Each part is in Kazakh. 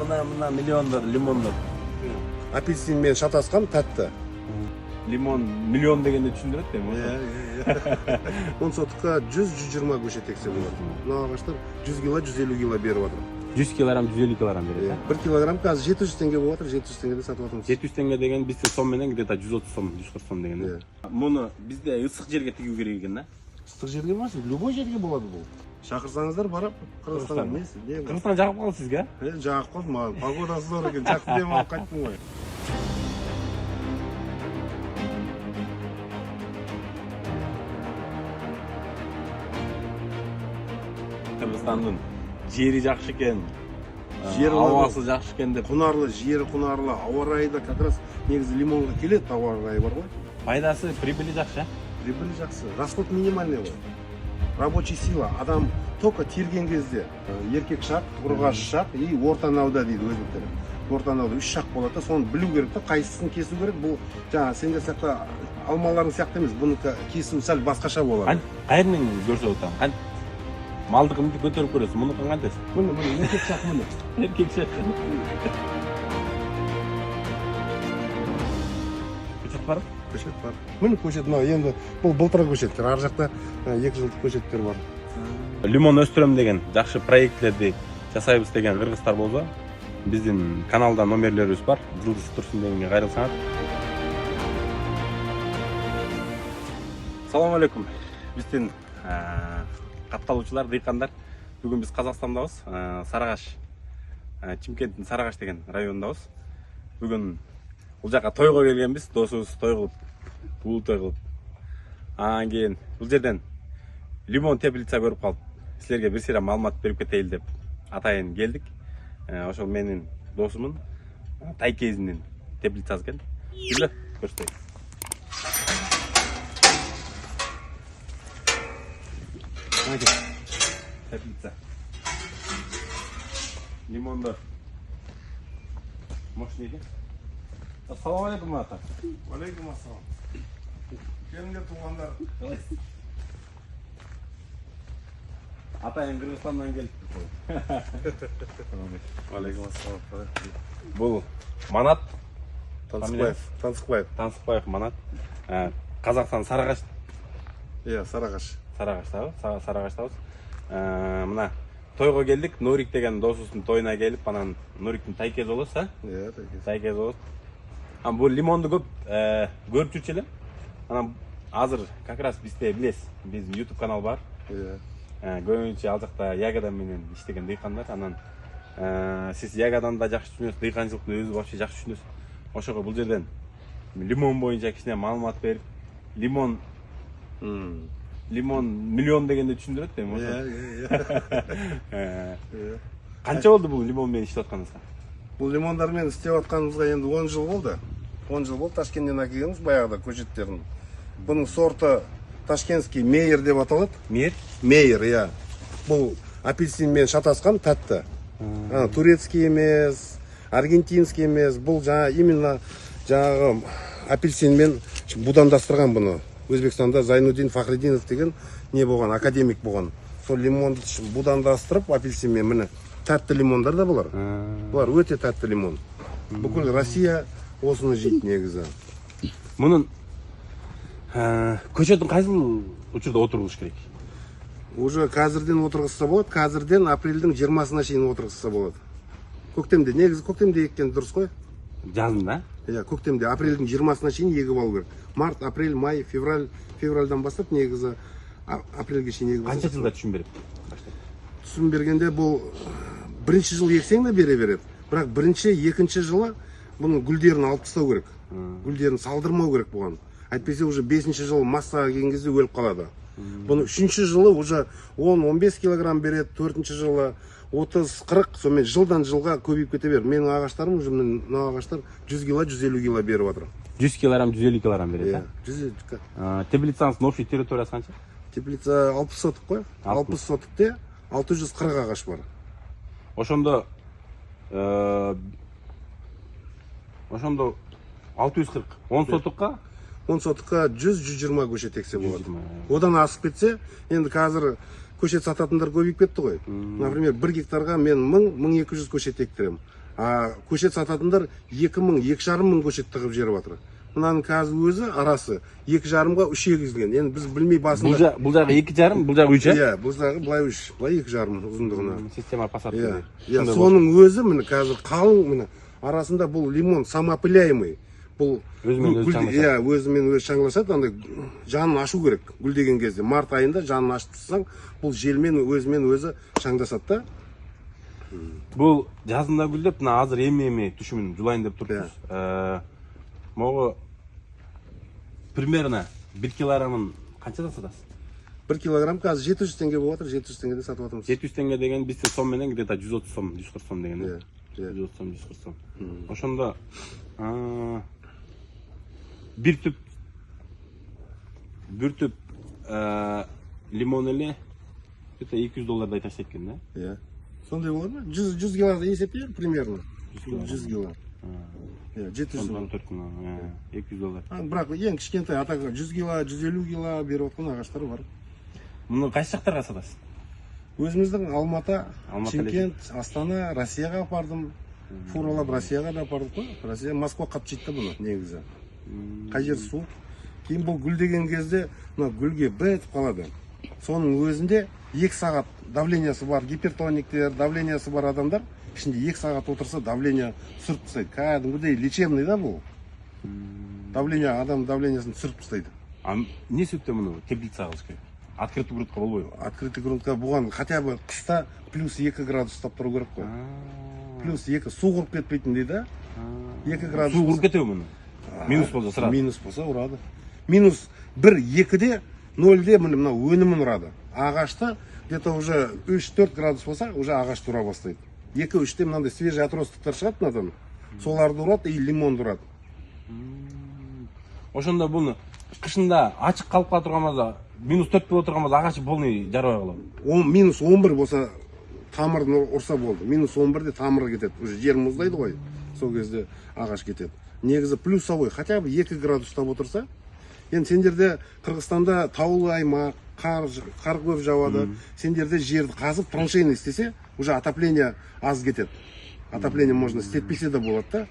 Мына миллиондор лимондор. Апельсинмен шатасқан тәтті. Лимон миллион дегенде түшүндүрөт эми. 10 сотыққа 100-120 көшет ексе болады. Мына ағаштар 100 кило, 150 кило беріп отыр. 100 килограмм, 150 килограмм берет. 1 килограмм қазір 700 теңге болып отыр, 700 теңгеде сатып жатырмыз. 700 теңге деген бизде сом менен где-то 130 сом, 140 сом деген. Муну бизде ысык жерге тигүү керек экен да. Ыстық жерге емес, любой жерге болады бұл. Шақырсаңыздар барып, Қырғызстанға несі? Кыргызстан жагып калды сизге? Жағып қалды маған. Погодасы зор екен, жақсы дем алып қайттым ғой. Кыргызстандын жери жакшы экен. Жері Абасы жакшы экен деп. Құнарлы, жері құнарлы, ауа райы да как раз негізі лимонға келеді, ауа райы бар ғой. Пайдасы, прибыли жакшы. Прибыль жақсы. Расход минимальный ғой. Рабочий сила. Адам только терген кезде еркек шақ, ұрғаш шақ и ортанауда дейді өзбектер. Ортанауда 3 шақ болады да, соны білу керек та, қайсысын кесу керек. Бұл жаңа сендер сияқты алмаларың сияқты емес, бұны кесу сәл басқаша болады. Қайерінен көрсө отам. Малдыкымды көтөрүп көрөсүң, муну кантесиң? Міне, еркек шақ міне. Еркек шақ. Көчөт бар? Көшет бар. Міне көшет, мына енді бұл былтыр көшеттер, ар жақта 2 жылдық көшеттер бар. Лимон өстүрөм деген жакшы проектлерди жасайбыз деген кыргыздар болсо, биздин каналда номерлерибиз бар. Жылдыз Турсун дегенге кайрылсаңар. Салам алейкум. Биздин катталуучулар, дыйкандар. Бүгүн биз Казакстандабыз. Сарыагаш, Чимкенттин Сарыагаш деген районундабыз. Бүгүн бул жака тойго келгенбиз, досубуз той кылып, бул той кылып. Анан кийин бул жерден лимон теплица көрүп калып, силерге бир сыйра маалымат берип кетейин деп атайын келдик. Ошол менин досумун Тайкезинин теплицасы экен. Биле, көрсөтөйүн. Теплица. Лимондор. Мощный экен. Ассаламу алейкум, ата. Алейкум ассалам. Келіңдер туғандар. Атайын Кыргызстандан келип. Алейкум ассалам. Бул Манат. Тансықбаев. Манат. Казакстан Сарыагаш. Иә, Сарыагаш. Сарыагачтабыз. Мына тойго келдик. Нурик деген досубуздун тоюна келип, анан Нуриктин Тайкез болобуз, Иә, Тайкез болобуз. Бул лимонду көп көрүп жүрчү элем. Анан азыр как раз бизде билесиз, биздин YouTube канал бар. Иә. Көбүнчө ал жакта ягадан менен иштеген дыйкандар. Анан сиз ягадан да жакшы түшүнөсүз, дыйканчылыкты өзү вообще жакшы түшүнөсүз. Ошого бул жерден лимон боюнча кичине маалымат берип, лимон миллион дегенде түшүндүрөт эми. Иә. Канча болду бул лимон менен иштеп атканыңызга? Бұл лимондармен істеп атқанымызға енді 10 жыл болды. 10 жыл болды, Ташкенттен әкелгенбіз баяғыда көшеттерін. Бұның сорты ташкентский мейер деп аталады. Мейер? Мейер, иә. Бұл апельсинмен шатасқан тәтті. Турецкий емес, аргентинский емес. Бұл именно жаңағы апельсинмен будандастырған бұны. Өзбекстанда Зайнуддин Фахриддинов деген не болған, академик болған. Сол лимонды будандастырып апельсинмен міне. Тәтті лимондар да болар. Бұлар өте тәтті лимон. Бүкіл Россия осыны жейді негізі. Мұның көшеттің қайсыл учурда отырғыш керек? Уже қазірден отырғызса болады, қазірден апрельдің 20-сына шейін отырғызса болады. Көктемде, негізі көктемде еккен дұрыс қой? Жазында? Иә, көктемде, апрельдің 20-сына шейін егіп алу керек. Март, апрель, май, февральдан бастап негізі апрельге шейін егіп алу керек. Қанша жылда түсін беріп? Түсін бергенде бұл бірінші жыл ексең де бере береді. Бірақ бірінші, екінші жылы бұның гүлдерін алып тастау керек. Гүлдерін салдырмау керек бұған. Әйтпесе уже 5-ші жылы массаға келген кезде өліп қалады. Бұны 3-ші жылы уже 10-15 килограмм береді, 4-ші жылы 30-40, сонымен жылдан жылға көбейіп кете бер. Менің ағаштарым уже мына ағаштар 100 кило, 150 кило беріп жатыр. 100 килограмм, 150 килограмм береді. Теплицаңыздың общий территориясы қанша? Теплица 60 сотық қой. 60 сотықте 640 ағаш бар. Ошондо 640, 10 сотыққа? 10 сотыққа 100-120 көшет ексе болады. Одан асып кетсе, енді қазір көшет сататындар көбейіп кетті ғой. Например, 1 гектарға мен 1000-1200 көшет ектіремін. А көшет сататындар 2000, 2,5 көшет тығып жеріп жатыр. Мынаның қазір өзі арасы 2,5-ға 3 егізілген. Енді біз білмей басында. Бұл жағы 2,5, бұл жағы 3, Иә, бұл жағы былай 3, былай 2,5 ұзындығына. Система посадки. Иә, соның өзі міне қазір қалың міне арасында бұл лимон самоопыляемый. Бұл өзімен өзі шаңлашады. Иә, өзімен өзі шаңлашады. Андай жанын ашу керек гүлдеген кезде. Март айында жанын аштырсаң, бұл желмен өзімен өзі шаңдасады да. Бұл жазында гүлдеп, мына азыр эми түшүмүн жулайын деп турсуз. Могу примерно 1 килограммын канчадан сатасыз? 1 килограмм қазір 700 теңге болып жатыр, 700 теңгеде сатып жатырмыз. 700 теңге деген бизде сом менен где-то 130 сом, 140 сом деген. Иә. 130 сом, 140 сом. Ошондо бир түп лимон эле где-то $200 таштайт экен да. Иә. Сондай болады ма? 100 килода есептейер примерно. 100 кило. 700 $4 $200. Бірақ ең кішкентай атаға 100 кило, 150 кило беріп отқан ағаштар бар. Мұны қайсы жақтарға сатасыз? Өзіміздің Алматы, Шымкент, Астана, Россияға апардым. Фуралап Россияға да апардық қой. Россия, Москва қатты жетті бұны негізі. Қай жер суық. Кейін бұл гүлдеген кезде гүлге бітіп қалады. Соның өзінде 2 сағат давлениясы бар гипертониктер, давлениясы бар адамдар ішінде 2 сағат отырса давление түсіріп тастайды. Кәдімгідей лечебный да бұл. Давление, адам давлениясын түсіріп тастайды. Не себептен мұны теплица қылыш керек? Открытый грунтқа болбойбу? Открытый грунтқа бұған хотя бы қыста +2 градус ұстап тұру керек қой. +2 су құрып кетпейтіндей да. 2 градус. Су құрып кетеу мұны? Минус болса сразу? Минус болса ұрады. Минус 1-2-де 0-де мына өнімін ұрады. Ағашта где-то уже 3-4 градус болса уже ағаш тұра бастайды. 2-3-те мынандай свежий отростықтар шығады мынадан. Соларды ұрады и лимонды ұрады. Ошондо бұны қышында ачык қалып тұрғанмазда -4 болып тұрғанмазда ағашы полный жарбай қалады. -11 болса тамырын ұрса болды. -11-де тамыры кетеді. Уже жер мұздайды ғой. Сол кезде ағаш кетеді. Негізі плюсовой, хотя бы 2 градус ұстап отырса. Енді сендерде Қырғызстанда таулы аймақ, қар көп жауады. Сендерде жерді қазып траншейный істесе, уже отопление аз кетеді. Отопление можно істетпесе де болады да.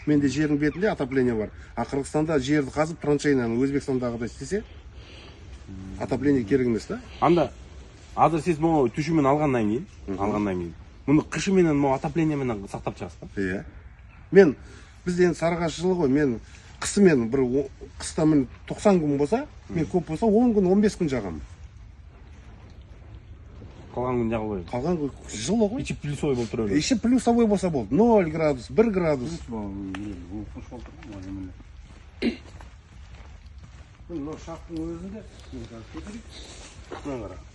Менде жердің бетінде отопление бар. А Қырғызстанда жерді қазып траншейнаны Өзбекстандағыдай істесе, отопление керек емес да. Анда азыр сіз мұны түшімен алғаннан кейін, мұны қышы менен отопление менен сақтап шығасыз ба? Иә. Мен бізде енді Сарыағаш жылы ғой, мен қысымен бір қыста мен 90 күн болса, мен көп болса 10 күн, 15 күн жағамын. Қалған күн жағылбай. Қалған күн жылы ғой. Іші плюсовой болып тұр. Іші плюсовой болса болды. 0 градус, 1 градус. Мына шақтың өзінде,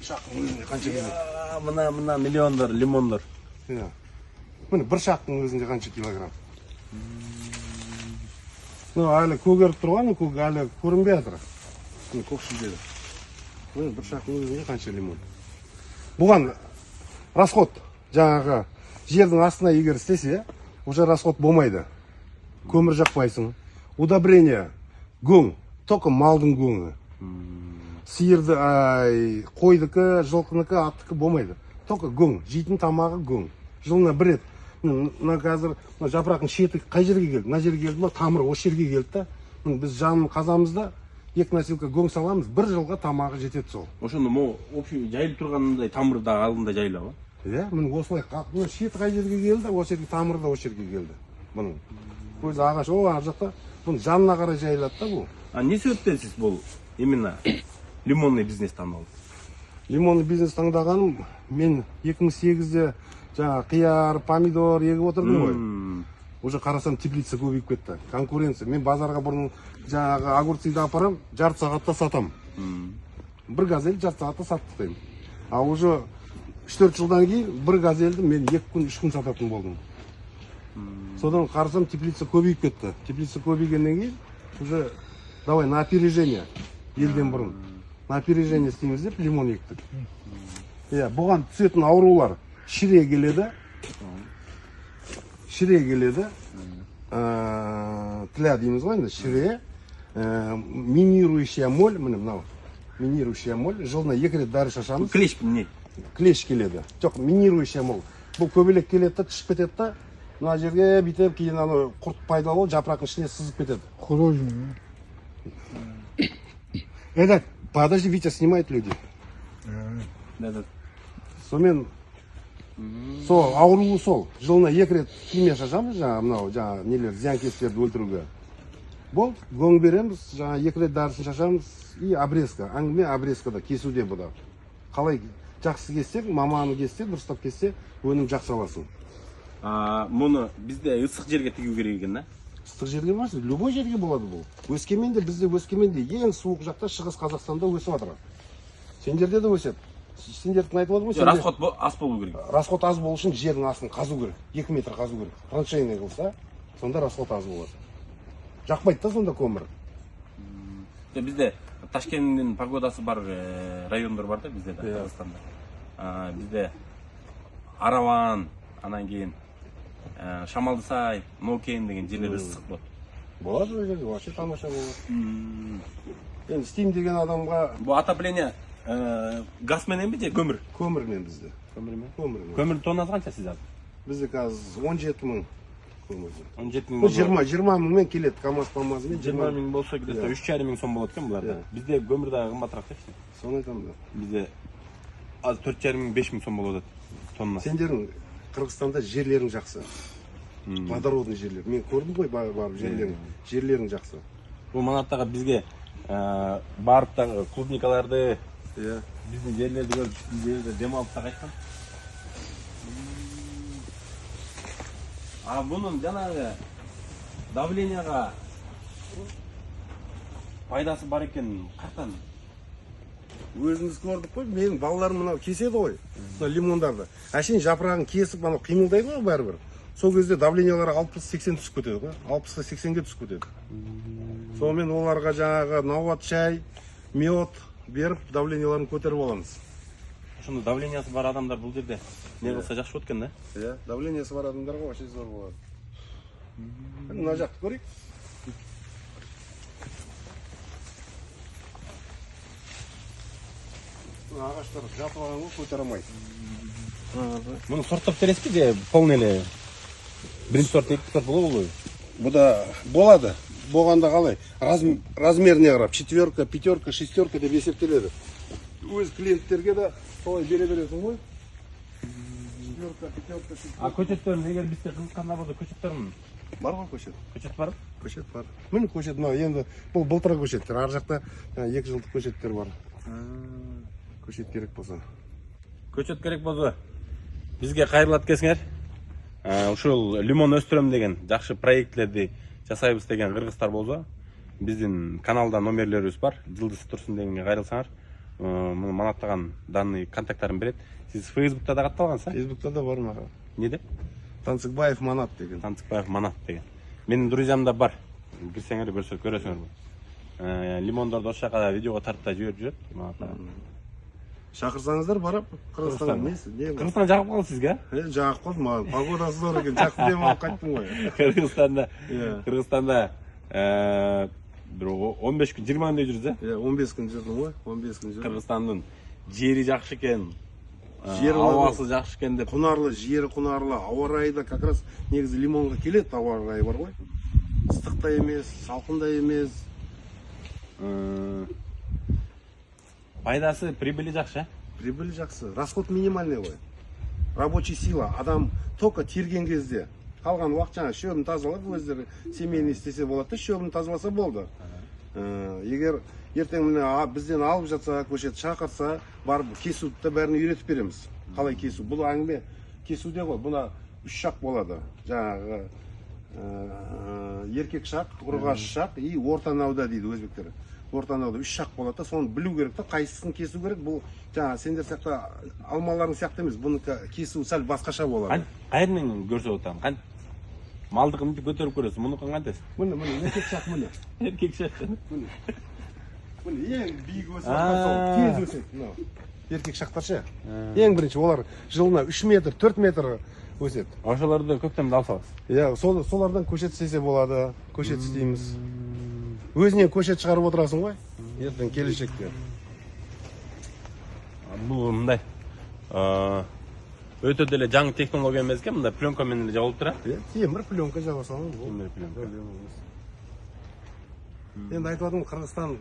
шақтың өзінде қанша килограмм? Мына миллиондар, лимондар. Міне бір шақтың өзінде қанша килограмм? Әлі көгеріп тұрған, көк әлі көрінбей жатыр. Көк шілдеді. Бір шақтың өзінде қанша лимон? Бұған расход, жаңағы жердің астына егер істесе, уже расход болмайды. Көмір жақпайсың. Удобрение, гөң, только малдың гөңі. Сиырды, қойдыкі, жылқыныкі, аттыкі болмайды. Только гөң, жейтін тамағы гөң. Жылына бір рет. Мына қазір жапырақтың шеті қай жерге келді? Мына жерге келді ма, тамыры осы жерге келді да. Біз жанын қазамызда 2 носилка гөң саламыз, 1 жылға тамағы жетеді сол. Ошондо мо общий жайылып тургандай тамыры да алдында жайылабы? Иә, міне осылай мына шеті қай жерге келді, осы жерге тамыры да осы жерге келді. Бұның көзі ағаш ар жақта, бұның жанына қарай жайылады да бұл. Не себептен сіз бұл именно лимонный бизнес таңдадыңыз? Лимонный бизнес таңдағаным, мен 2008-де жаңа қияр, помидор егіп отырдым ғой. Уже қарасам теплица көбейіп кетті. Конкуренция. Мен базарға бұрын жаңағы огурцыйды апарам, жарты сағатта сатам. Бір газель жарты сағатта саттық. А уже 3-4 жылдан кейін бір газельді мен 2 күн, 3 күн сататын болдым. Содан қарасам теплица көбейіп кетті. Теплица көбейгеннен кейін уже давай на опережение елден бұрын. На опережение істейміз деп лимон ектік. Бұған түсетін аурулар шіре келеді. Шіре келеді, тля дейміз ғой енді, шіре, минирующая моль, міне мынау, минирующая моль. Жылына 2 рет дәрі шашамыз. клещ не? Клещ келеді. Жоқ, минирующая моль. Бұл көбелек келеді да, түсіп кетеді да. Мына жерге бүйтіп кейін аны құрт пайда болып, жапырақтың ішіне сызып кетеді. Художник. Этот, подожди, Витя снимает люди. Да. Сонымен сол ауруы сол. Жылына 2 рет химия шашамыз, жаңа мынау жаңа нелер зиянкестерді өлтіруге. Бол, гоң береміз, жаңа 2 рет дәрісін шашамыз и обрезка. Әңгіме обрезкада, кесуде бұда. Қалай жақсы кессек, маманы кессе, дұрыстап кессе, өнім жақсы аласың. Мұны бізде ыстық жерге тігу керек екен, да? Ыстық жерге емес, любой жерге болады бұл. Өскеменде, бізде Өскеменде ең суық жақта Шығыс Қазақстанда өсіп жатыр. Сендерде де өседі. Сендердің айтып отыр ма? Расход аз болу керек. Расход аз болу үшін жердің астын қазу керек. 2 метр қазу керек. Траншейный қылса, сонда расход аз болады. Жақпайды да сонда көмір. Бізде Ташкенттің погодасы бар райондар бар да бізде де Қазақстанда. Бізде Араван, анан кейін Шамалдысай, Нокен деген жерлер ыстық болады. Болады ол жерде, вообще тамаша болады. Енді істеймін деген адамға Бұл отопление газменен бе же көмір? көмірмен бізде. Көмірмен. Көмірмен. Көмір тоннасы қанша сізде? Бізде қазір 17 мың көмірді. 17 мың. 20 мыңмен келеді КамАЗ-памазымен. 20 мың болса где-то 3,5 мың сом болады екен бұларда. Бізде көмір дағы қымбатырақ та. Соны айтамын да. Бізде аз 4,5 мың 5 мың сом болады тонна. Сендердің Қырғызстанда жерлерің жақсы. Водородный жерлер. Мен көрдім ғой барып жерлерің. Жерлерің жақсы. Бұл манаттағы бізге барып та клубникаларды, біздің жерлерді көріп, біздің жерлерді демалып та қайтқан. Бұның жаңағы давленияға пайдасы бар екен, қақтан? Өзіміз көрдік қой, менің балаларым мынау кеседі ғой, лимондарды. Әшейін жапырағын кесіп, мынау қимылдайды ғой бәрібір. Сол кезде давлениялары 60-80 түсіп кетеді ғой, 60-80-ге түсіп кетеді. Сонымен оларға жаңағы науат шай, мед беріп, давленияларын көтеріп аламыз. Шында давлениясы бар адамдар бұл жерде не қылса жақсы өткен, да? Иә, давлениясы бар адамдарға вообще зор болады. Мына жақты көрейік. Ағаштар жатып алған ғой, көтере алмайды. Мұны сорттап бересіз бе же полный бірінші сорт, екінші сорт болады ғой? Бұда болады. Болғанда қалай? Размеріне қарап, 4, 5, 6 деп есептеледі. Өз клиенттерге де солай бере бересің ғой. 4, 5, 6. Көшеттерін егер бізде Қырғызстанда болса көшеттерін Бар ғой көшет. көшет бар? Көшет бар. Міне көшет мынау енді бұл былтырғы көшеттер. Ар жақта 2 жылдық көшеттер бар. Көшет керек болса. Көшет керек болса бізге қайырлат кесіңер. Ушул лимон өстірем деген жақсы проектлерді жасайбыз деген қырғыздар болса, біздің каналда номерлеріміз бар. Жылдыз Тұрсын дегенге қайрылсаңар, мұны манаттаған данный контакттарын береді. Сіз Фейсбукта да қатталғансыз? Фейсбукта да бар маған. Неде? Тансыкбаев Манат деген. Тансыкбаев Манат деген. Менің друзьям да бар. Кірсеңер көресіңер бұл. Лимондарды осы жаққа видеоға тартып жіберіп жүреді. Шақырсаңыздар барып Қырғызстанға. Қырғызстан жағып қалды сізге? Жағып қалды маған. Погодасы зор екен. Жақсы демалып қайттым ғой. Қырғызстанда 15 күн, 20 күндей жүрді? 15 күн жүрдім ғой. 15 күн жүрдім. Қырғызстанның жері жақсы екен, ауасы жақсы екен деп. Құнарлы, жері құнарлы, ауа райы да как раз негізі лимонға келеді, ауа райы бар ғой. Ыстық та емес, салқын да емес. Пайдасы, прибыли жақсы? Прибыль жақсы. Расход минимальный ғой. Рабочий сила. Адам только терген кезде. Қалған уақыт жаңа шөбін тазалап, өздері семейный істесе болады, шөбін тазаласа болды. Егер ертең бізден алып жатса, көшет шақырса, барып кесуді бәрін үйретіп береміз. Қалай кесу? Бұл әңгіме кесуде ғой. Бұна 3 шақ болады. Жаңағы еркек шақ, ұрғаш шақ и ортанауда дейді өзбектер. Ортанауда 3 шақ болады да, соны білу керек та, қайсысын кесу керек. Бұл жаңа сендер сияқты алмаларың сияқты емес. Бұны кесу сәл басқаша болады. Қайырмен көрсе отам. Малдығымды көтеріп көресің, мұны қаңғандайсың? Міне, еркек шақ міне. Еркек шақ. Міне, ең биік өсіп тез өседі. Еркек шақтар ше. Ең бірінші, олар жылына 3 метр, 4 метр өседі. Ошаларды көктемде алсаңыз? Иә, солардан көшет істесе болады, көшет істейміз. Өзінен көшет шығарып отырасың ғой, ертең келешекте. Бул мындай өтө деле жаңы технология эмес экен, мындай пленка менен эле жабылып турат. Темір пленка жаба салам. Темир пленка. Енді айтып жатырмын, Қырғызстан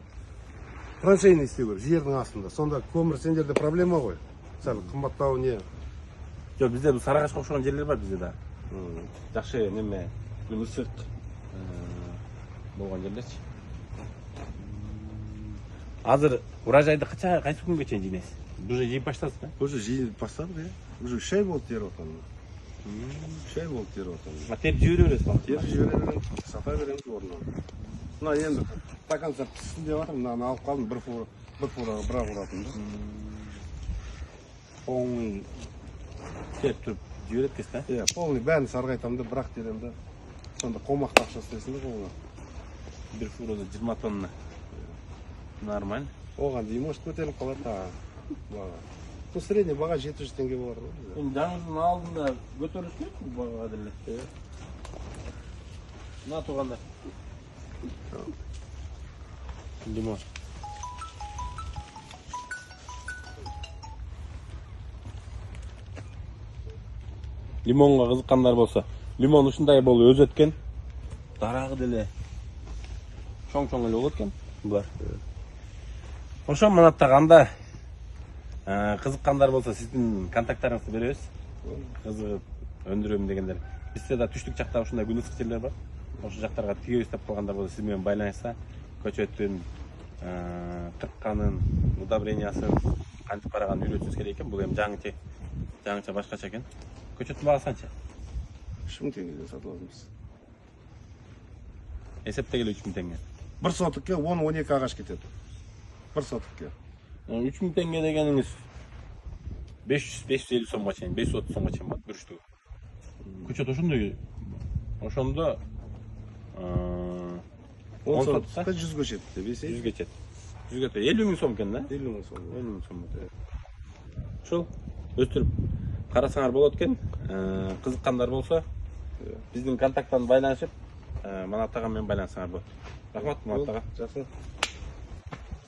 траншейный істеу керек, жердің астында. Сонда көмір сен жерде проблема ғой. Сәл қымбаттау не? Жок, бизде бул Сарыагачка окшогон жерлер бар бизде да. Жакшы неме, ысык болгон жерлерчи. Азыр урожайды кайсы күнгө чейин жыйнайсыз? Уже жыйып баштадыңыз да? Уже жиылып бастадық, уже 3 ай болды теріп отқан. 3 ай болды теріп отқан. Теріп жібере бересіз ба? Теріп жібере береміз, сата береміз орнынан. Мына енді до конца пісін деп жатырмын, мынаны алып қалдым, бір фураға бірақ ұратын да. Полный теріп тұрып жібереді кез да? Полный бәрін сарғайтамын да, бірақ терем да. Сонда қомақты ақша істесін да қолға. Bir furada 20 tonna. Нормально. Оған дейін может көтеріліп қалады да. Ну, средний баға 700 теңге болар. Жаңыздың алдында көтеріліп кетті бағаға деле. Мына тұрғанда. Лимон. Лимонға қызыққандар болса, лимон ушундай болуп өзөткөн. Дарагы деле чоң-чоң эле болот экен булар. Ошо манаттаганда кызыккандар болсо сиздин контакттарыңызды беребиз. Кызыгып өндүрөм дегендер. Бизде да түштүк жакта ушундай күн ысык жерлер бар. Ошол жактарга тигебиз деп калгандар болсо сиз менен байланышса, көчөттүн кыркканын, удобрениясын кантип караганын үйрөтүшүбүз керек экен. Бул эми жаңыча башкача экен. Көчөттүн багасы канча? 3000 теңгеден сатып алдым. Эсептегеле 3000 теңге. Bir sotыққа 10-12 ағаш кетеді. Bir sotыққа. 3000 теңге дегениңиз 550 сомго чейин, 530 сомго чейин болот бүрүштүгү. Көчөт ошондой. Ошондо 10 сотыққа 100 ге жетті. 100 ге жетти. 100 ге 50 000 сом экен да? 50 000 сом. 50 000 сом. Ошол өстүрүп карасаңар болот экен. Кызыккандар болсо биздин контакттан байланышып, Манат ага менен байланышсаңар болот. Рахмат, Манат ага. Жақсы.